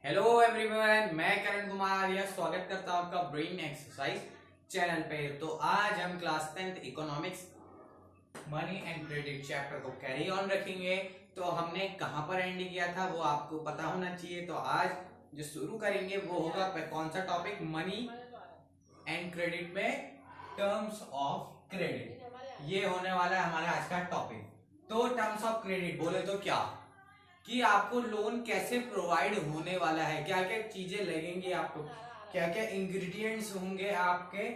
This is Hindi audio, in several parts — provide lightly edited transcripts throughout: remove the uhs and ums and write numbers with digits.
हेलो एवरीवन, मैं करण कुमार यह स्वागत करता हूं आपका ब्रेन एक्सरसाइज चैनल पे। तो आज हम class 10th economics money and credit chapter को कैरी ऑन रखेंगे। तो हमने कहां पर एंड किया था वो आपको पता होना चाहिए। तो आज जो शुरू करेंगे वो होगा कौन सा टॉपिक, मनी एंड क्रेडिट में टर्म्स ऑफ क्रेडिट। ये होने वाला है हमारा आज का टॉपिक। तो टर्म्स ऑफ क्रेडिट बोले तो क्या कि आपको लोन कैसे प्रोवाइड होने वाला है, क्या क्या चीजें लगेंगी, आपको क्या क्या इंग्रेडिएंट्स होंगे आपके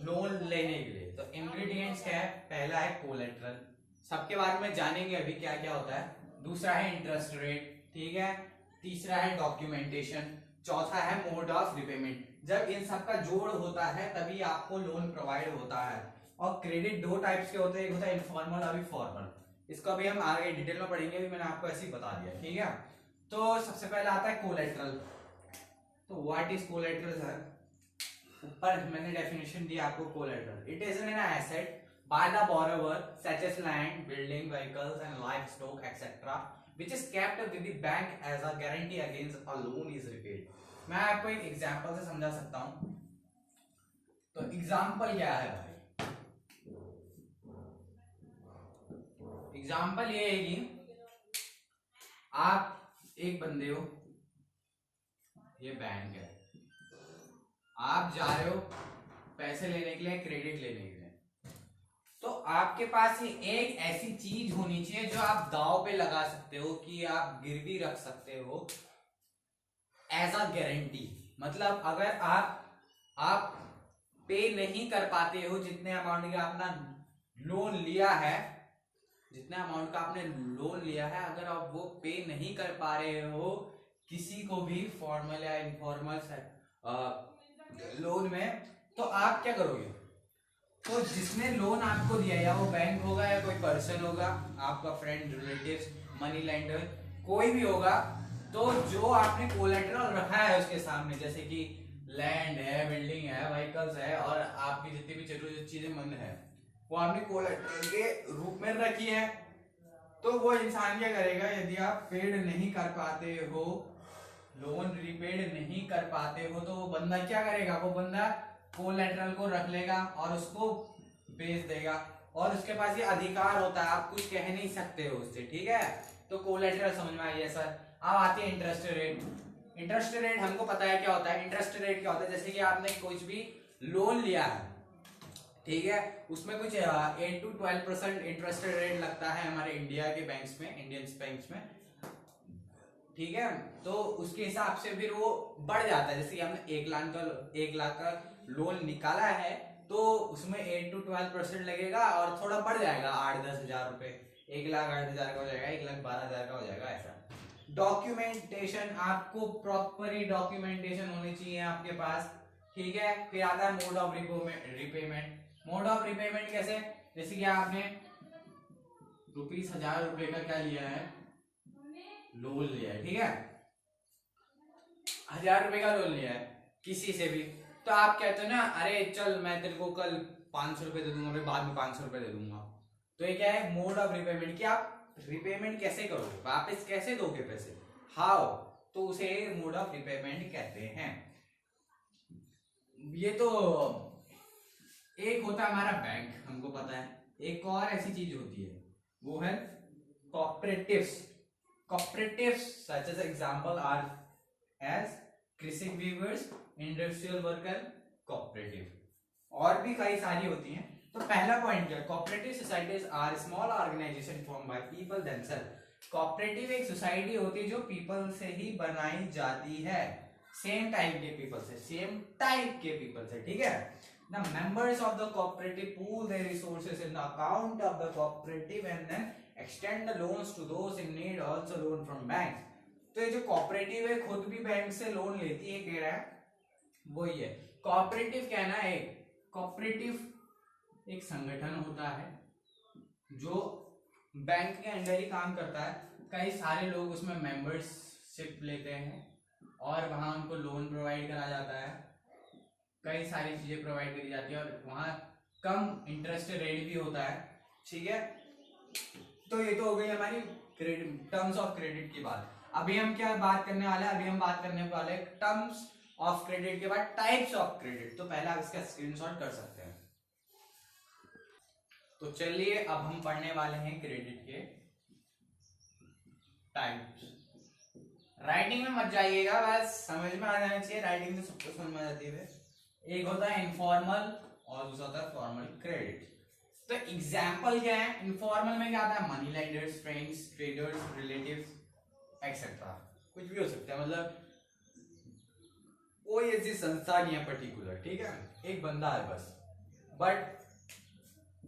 लोन लेने के लिए। तो इंग्रेडिएंट्स क्या है? पहला है कोलेट्रल, सबके बारे में जानेंगे अभी क्या क्या होता है। दूसरा है इंटरेस्ट रेट, ठीक है। तीसरा है डॉक्यूमेंटेशन। चौथा है मोड ऑफ रिपेमेंट। जब इन सब का जोड़ होता है तभी आपको लोन प्रोवाइड होता है। और क्रेडिट दो टाइप्स के होते हैं, एक होता है इनफॉर्मल, अभी फॉर्मल। इसको अभी हम आगे डिटेल में पढ़ेंगे, अभी मैंने आपको ऐसे ही बता दिया, ठीक है। तो सबसे पहले आता है कोलेट्रल। तो व्हाट इज कोलेट्रल सर? ऊपर मैंने डेफिनेशन दी आपको। Collateral, it is an asset by the borrower such as land, building, vehicles and livestock etc. which is kept with the bank as a guarantee against a loan is repaid. मैं आपको एक एग्जांपल से समझा सकता हूं। तो एग्जांपल क्या है भाई? एग्जांपल ये है कि आप एक बंदे हो, ये बैंक है, आप जा रहे हो पैसे लेने के लिए, क्रेडिट लेने के लिए। तो आपके पास ये एक ऐसी चीज होनी चाहिए जो आप दांव पे लगा सकते हो, कि आप गिरवी रख सकते हो एज अ गारंटी। मतलब अगर आप पे नहीं कर पाते हो जितने अमाउंट का अपना लोन लिया है, जितने अमाउंट का आपने लोन लिया है, अगर आप वो पे नहीं कर पा रहे हो किसी को भी फॉर्मल या इनफॉर्मल लोन में, तो आप क्या करोगे? तो जिसने लोन आपको दिया, या वो बैंक होगा या कोई पर्सन होगा, आपका फ्रेंड, रिलेटिव्स, मनी लेंडर, कोई भी होगा, तो जो आपने कोलेटरल रखा है उसके सामने, जैसे कि लैंड है, बिल्डिंग है, व्हीकल्स है और आपकी जितनी भी जरूरी चीजें मन है, वो आपने कोलेटरल के रूप में रखी है। तो वो इंसान क्या करेगा? यदि आप पेड नहीं कर पाते हो, लोन रिपेड नहीं कर पाते हो, तो वो बंदा क्या करेगा? वो बंदा कोलेटरल को रख लेगा और उसको बेच देगा, और उसके पास ये अधिकार होता है, आप कुछ कह नहीं सकते हो उससे, ठीक है। तो कोलेटरल समझ में आ गया सर। अब आती है इंटरेस्ट रेट। इंटरेस्ट रेट हमको पता है क्या होता है। इंटरेस्ट रेट क्या होता है? जैसे कि आपने कुछ भी लोन लिया है, ठीक है, उसमें कुछ 8 to 12% इंटरेस्ट रेट लगता है हमारे इंडिया के बैंक्स में, इंडियन बैंक्स में, ठीक है। तो उसके हिसाब से फिर वो बढ़ जाता है। जैसे कि हमने 1 लाख का लोन निकाला है, तो उसमें 8 to 12% लगेगा और थोड़ा बढ़ जाएगा, 8-10 हजार रुपए। 1,08,000 का हो जाएगा, 1,12,000 का हो जाएगा, ऐसा। डॉक्यूमेंटेशन, आपको प्रॉपरली डॉक्यूमेंटेशन होनी चाहिए आपके पास, ठीक है। फिर आता है mode of repayment. Mode of repayment कैसे? जैसे कि आपने ₹1,000 का क्या लिया है? लोन लिया है, ठीक है, ₹1,000 का लोन लिया है किसी से भी। तो आप कहते हो ना, अरे चल मैं तेरे को कल 500 रुपए दे दूंगा, मैं बाद में 500 रुपए दे दूंगा। तो ये क्या है? मोड ऑफ रिपेमेंट, कि आप रिपेमेंट कैसे करोगे, वापस कैसे दोगे पैसे, हाउ। तो उसे मोड ऑफ रिपेमेंट कहते हैं। ये तो एक होता है हमारा बैंक, हमको पता है। एक और ऐसी चीज होती है, वो है cooperatives. Cooperatives such as example are as कृषि वीवर्स, इंडस्ट्रियल वर्कर, कोऑपरेटिव, और भी कई सारी होती हैं। तो पहला पॉइंट क्या? Cooperative societies are small organization form by people themselves. Cooperative एक सोसाइटी होती है जो पीपल से ही बनाई जाती है, सेम टाइप के पीपल से, सेम टाइप के पीपल से, ठीक है। The members of the cooperative pool their resources in the account of the cooperative and then extend the loans to those in need, also loan from banks. तो ये जो कोऑपरेटिव है खुद भी बैंक से लोन लेती है, कह रहा है वही है कोऑपरेटिव। कहना है कोऑपरेटिव एक संगठन होता है जो बैंक के अंडर ही काम करता है। कई सारे लोग उसमें मेंबरशिप लेते हैं और वहां उनको लोन प्रोवाइड करा जाता है, कई सारी चीजें प्रोवाइड करी जाती है, और वहां कम इंटरेस्ट रेट भी होता है, ठीक है। तो ये तो हो गई हमारी टर्म्स ऑफ क्रेडिट की बात। अभी हम क्या बात करने वाले हैं, अभी हम बात करने वाले टर्म्स ऑफ क्रेडिट के बाद टाइप्स ऑफ क्रेडिट। तो पहले आप इसका स्क्रीनशॉट कर सकते हैं। तो चलिए अब हम पढ़ने वाले हैं क्रेडिट के टाइप्स। राइटिंग में मत जाइएगा, बस समझ में आ जाना चाहिए, राइटिंग तो सबको समझ में आ जाती है। एक होता है इनफॉर्मल और दूसरा होता है फॉर्मल क्रेडिट। तो एग्जाम्पल क्या है, इनफॉर्मल में क्या आता है, money lenders, friends, traders, relatives etcetera, कुछ भी हो सकता है, मतलब कोई ऐसी संस्था नहीं है पर्टिकुलर, ठीक है, एक बंदा है बस। बट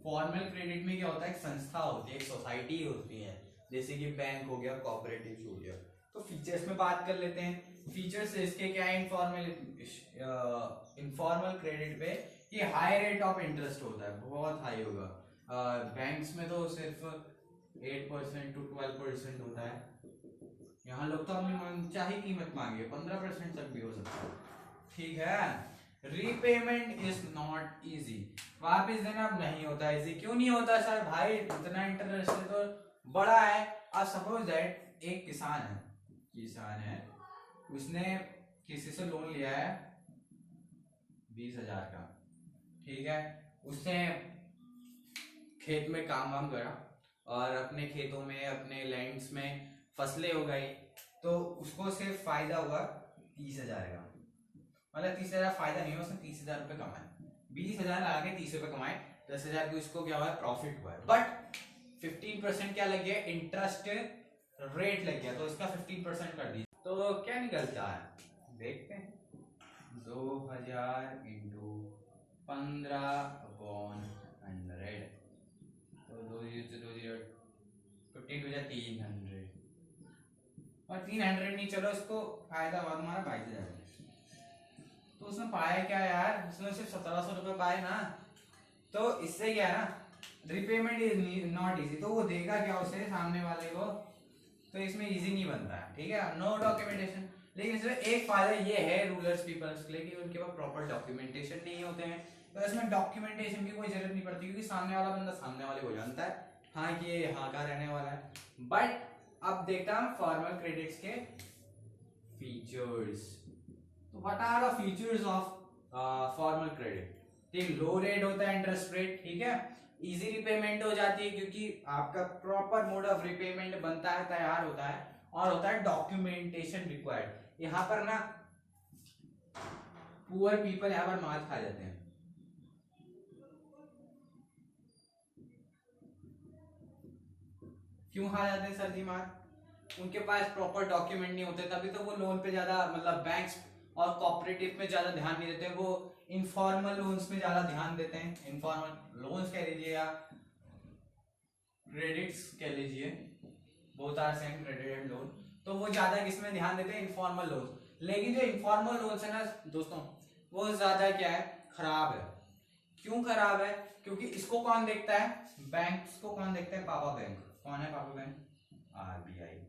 फॉर्मल क्रेडिट में क्या होता है, एक संस्था होती है, एक सोसाइटी होती है, जैसे कि बैंक हो गया, कोऑपरेटिव हो गया। तो फीचर्स में बात कर लेते हैं। फीचर्स इसके क्या है, इनफॉर्मल क्रेडिट पे ये हाई रेट ऑफ इंटरेस्ट होता है, बहुत हाई होगा। बैंक्स में तो सिर्फ 8% to 12% होता है, यहाँ लोग तो अपनी मनचाही कीमत मांगे 15% तक भी हो सकता है, ठीक है। रीपेमेंट इज नॉट इजी, वापिस देना अब नहीं होता इजी। क्यों नहीं होता सर? भाई इतना इंटरेस्ट तो बड़ा है। अब सपोज दैट एक किसान है, उसने किसी से लोन लिया है 20,000 का, ठीक है। उसने खेत में काम वाम करा और अपने खेतों में, अपने लैंड्स में फसलें हो गई, तो उसको सिर्फ फायदा हुआ 30,000 का। मतलब 30,000 फायदा नहीं हुआ, उसने 30,000 रुपये कमाए, 20,000 लगा के 30 रुपये कमाए, 10,000 की उसको क्या हुआ, प्रॉफिट हुआ है। बट 15% क्या लग गया, इंटरेस्ट रेट लग गया, तो इसका 15% कर दीजिए। तो क्या निकलता है, देखते हैं। 2,000 इंटू 15/100, तो 2 से 2 0 15 हो जाए 300, और 300 नहीं, चलो इसको फायदा हुआ तुम्हारा 22,000। तो उसने पाया क्या यार, उसने सिर्फ 1,700 रुपये पाए ना। तो इससे क्या है ना, रिपेमेंट इज नॉट इजी, तो वो देगा क्या उसे, सामने वाले को, तो इसमें इजी नहीं बनता है, ठीक है, नो डॉक्यूमेंटेशन। लेकिन इसमें एक फायदा ये है रूलर्स पीपल्स के लिए कि उनके पास प्रॉपर डॉक्यूमेंटेशन नहीं होते हैं, तो इसमें डॉक्यूमेंटेशन की कोई जरूरत नहीं पड़ती, क्योंकि सामने वाला बंदा सामने वाले को जानता है, हाँ कि ये यहाँ का रहने वाला है। बट अब देखता हूँ फॉर्मल क्रेडिट्स के फीचर्स। तो what are the features of formal credit? ठीक, लो रेट होता है इंटरेस्ट रेट, ठीक है, इजी रिपेमेंट हो जाती है क्योंकि आपका प्रॉपर मोड ऑफ रिपेमेंट बनता है, तैयार होता है, और होता है डॉक्यूमेंटेशन रिक्वायर्ड। यहाँ पर ना पुअर पीपल यहाँ पर मार खा जाते हैं। क्यों खा जाते हैं सर जी मार? उनके पास प्रॉपर डॉक्यूमेंट नहीं होते, तभी तो वो लोन पे ज्यादा, मतलब बैंक्स और कोऑपरेटिव में ज्यादा ध्यान नहीं देते, वो इनफॉर्मल लोन्स में ज्यादा ध्यान देते हैं। इनफॉर्मल लोन्स कह लीजिए या क्रेडिट्स कह लीजिए, both are same, credit and loan, तो वो ज्यादा किसमें ध्यान देते हैं, इनफॉर्मल लोन्स। लेकिन जो इनफॉर्मल लोन्स है ना दोस्तों, वो ज्यादा क्या है, खराब है। क्यों खराब है? क्योंकि इसको कौन देखता है, बैंक्स को कौन देखता है, पापा बैंक। कौन है पापा बैंक? आरबीआई।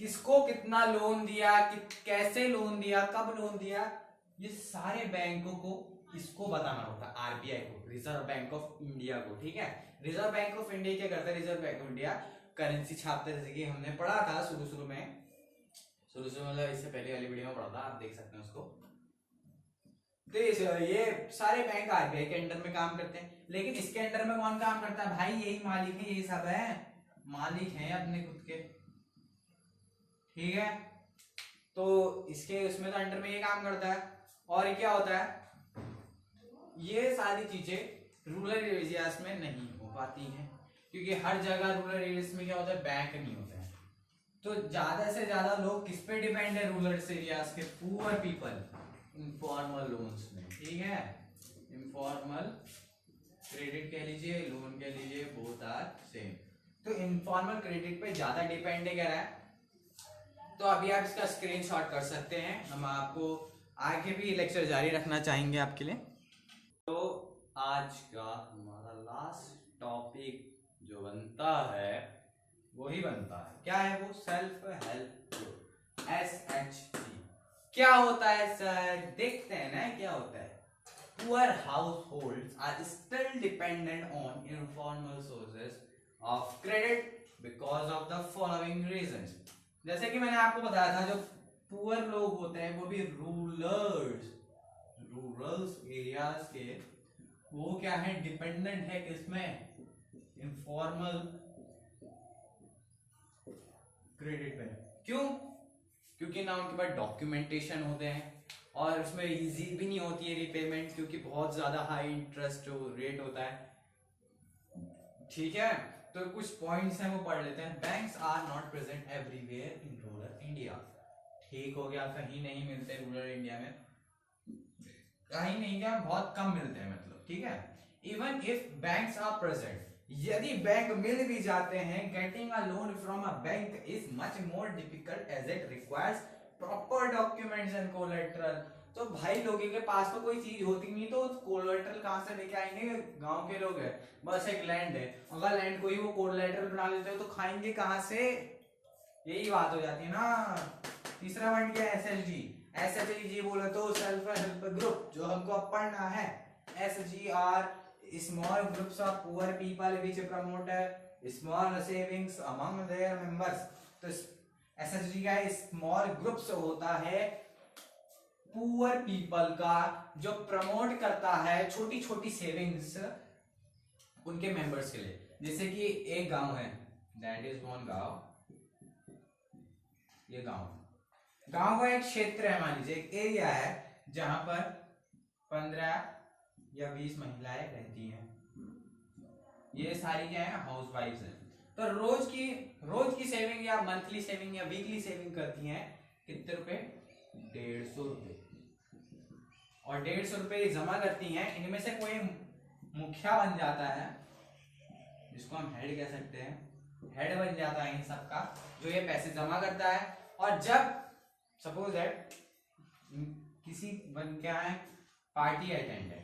किसको कितना लोन दिया, कैसे लोन दिया, कब लोन दिया, ये सारे बैंकों को इसको बताना होता है, आरबीआई को, रिजर्व बैंक ऑफ इंडिया को, ठीक है। रिजर्व बैंक ऑफ इंडिया क्या करता है, Reserve Bank of India currency छापता है, जैसे कि हमने पढ़ा था शुरू में, मतलब इससे पहले वाली वीडियो में पढ़ा था, आप देख सकते हैं उसको। तो ये सारे बैंक आरबीआई के अंडर में काम करते हैं, लेकिन इसके अंडर में कौन काम करता है भाई, यही मालिक है, यही सब है, मालिक है अपने खुद के, ठीक है। तो इसके उसमें तो अंडर में ये काम करता है। और क्या होता है, ये सारी चीजें रूरल एरियाज में नहीं हो पाती हैं, क्योंकि हर जगह रूरल एरियाज में क्या होता है, बैंक नहीं होता है। तो ज्यादा से ज्यादा लोग किस पे डिपेंड है, रूरल एरियाज के पुअर पीपल, इनफॉर्मल लोन्स में, ठीक है। इनफॉर्मल क्रेडिट कह लीजिए, लोन कह लीजिए, बोथ आर सेम। तो इनफॉर्मल क्रेडिट पे ज्यादा डिपेंड कर रहा है। तो अभी आप इसका स्क्रीनशॉट कर सकते हैं, हम आपको आगे भी लेक्चर जारी रखना चाहेंगे आपके लिए। तो आज का हमारा लास्ट टॉपिक जो बनता है, वही बनता है, क्या है वो, सेल्फ हेल्प ग्रुप, SHG। क्या होता है सर, देखते हैं ना क्या होता है। Poor households are still dependent on informal sources of credit because of the following reasons. जैसे कि मैंने आपको बताया था, जो पुअर लोग होते हैं वो भी रूरल्स एरियाज के, वो क्या है, डिपेंडेंट है किसमें, इनफॉर्मल क्रेडिट पे। क्यों? क्योंकि ना उनके पास डॉक्यूमेंटेशन होते हैं और उसमें इजी भी नहीं होती है रिपेमेंट, क्योंकि बहुत ज्यादा हाई इंटरेस्ट रेट होता है। ठीक है, तो कुछ पॉइंट्स हैं वो पढ़ लेते हैं। Banks are not present everywhere in rural India. ठीक हो गया, कहीं नहीं मिलते रूरल इंडिया में, कहीं नहीं क्या, बहुत कम मिलते हैं मतलब। ठीक है, even if banks are present, यदि बैंक मिल भी जाते हैं, getting a loan from a bank is much more difficult as it requires proper documents and collateral. तो भाई लोगों के पास तो कोई चीज होती नहीं, तो कोलेटरल कहां से लेके आएंगे? गांव के लोग हैं, बस एक लैंड है, अगर लैंड को ही वो कोलेटरल बना लेते हो तो खाएंगे कहां से? यही बात हो जाती है ना। तीसरा पॉइंट क्या है? एसएचजी। एसएचजी बोले तो सेल्फ हेल्प ग्रुप, जो हमको अब पढ़ना है। SGR, small groups of poor people which promote small savings among there members. तो एसएचजी का स्मॉल ग्रुप्स होता है पुअर पीपल का, जो प्रमोट करता है छोटी छोटी सेविंग्स उनके मेंबर्स के लिए। जैसे कि एक गांव है, दैट इज वन गांव, ये गांव का एक क्षेत्र है, मान लीजिए एक एरिया है जहां पर 15 या 20 महिलाएं रहती हैं। ये सारी क्या है? हाउस वाइफ्स हैं। तो रोज की सेविंग या मंथली सेविंग या वीकली सेविंग करती हैं कितने रुपए? 150 रुपए। और 150 रुपए जमा करती हैं। इनमें से कोई मुखिया बन जाता है, जिसको हम हेड कह सकते हैं, हेड बन जाता है इन सबका, जो ये पैसे जमा करता है। और जब सपोज दैट किसी बन क्या है, पार्टी अटेंड है,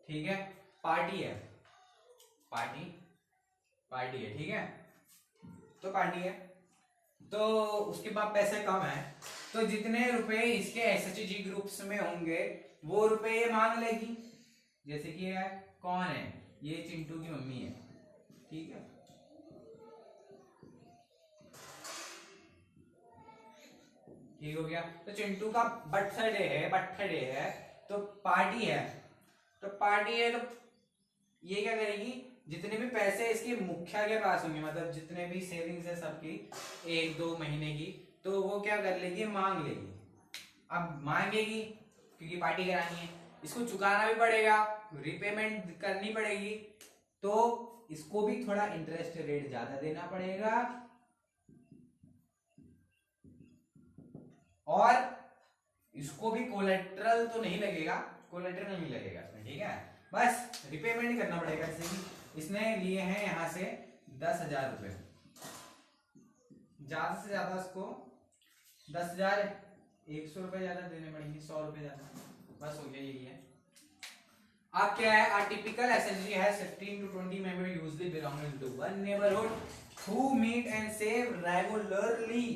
ठीक है, पार्टी है, ठीक है, तो पार्टी है, तो उसके पास पैसे कम है, तो जितने रुपए इसके एसएचजी ग्रुप्स में होंगे वो रुपए ये मांग लेगी। जैसे कि है, कौन है ये? चिंटू की मम्मी है, ठीक है, ठीक हो गया। तो चिंटू का बर्थडे है, तो पार्टी है, तो ये क्या करेगी? जितने भी पैसे इसके मुखिया के पास होंगे, मतलब जितने भी सेविंग्स है सबकी 1-2 महीने की, तो वो क्या कर लेगी? मांग लेगी। अब मांगेगी क्योंकि पार्टी करानी है, इसको चुकाना भी पड़ेगा, रिपेमेंट करनी पड़ेगी, तो इसको भी थोड़ा इंटरेस्ट रेट ज्यादा देना पड़ेगा, और इसको भी कोलेट्रल तो नहीं लगेगा, इसमें, ठीक है, बस रिपेमेंट करना पड़ेगा। जैसे कि इसने लिए हैं यहाँ से 10,000 रुपए, ज्यादा से ज्यादा इसको 10,000, 100 रुपए ज्यादा देने पड़ेंगे, 100 रुपए ज्यादा, बस हो गया, यही है। अब क्या है? A typical SHG has 15 to 20 members usually belonging to one neighborhood who meet and save regularly।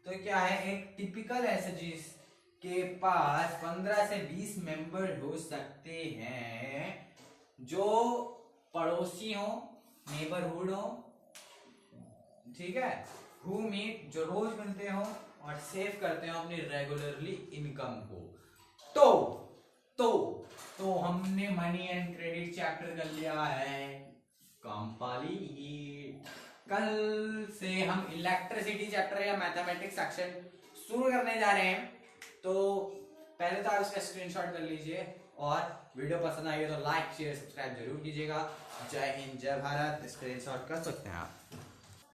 तो क्या है? एक टिपिकल SHG के पास 15 से 20 मेंबर हो सकते हैं, जो पड़ोसी हो, नेबरहुड हो, ठीक है, who meet, जो रोज मिलते हो और सेव करते हो अपनी रेगुलरली इनकम को। तो हमने मनी एंड क्रेडिट चैप्टर कर लिया है कंप्लीट। कल से हम इलेक्ट्रिसिटी चैप्टर या मैथमेटिक्स सेक्शन शुरू करने जा रहे हैं, तो पहले तो आप इसका स्क्रीनशॉट कर लीजिए, और वीडियो पसंद आई हो तो लाइक शेयर सब्सक्राइब जरूर कीजिएगा। जय हिंद, जय भारत। स्क्रीनशॉट कर सकते हैं आप।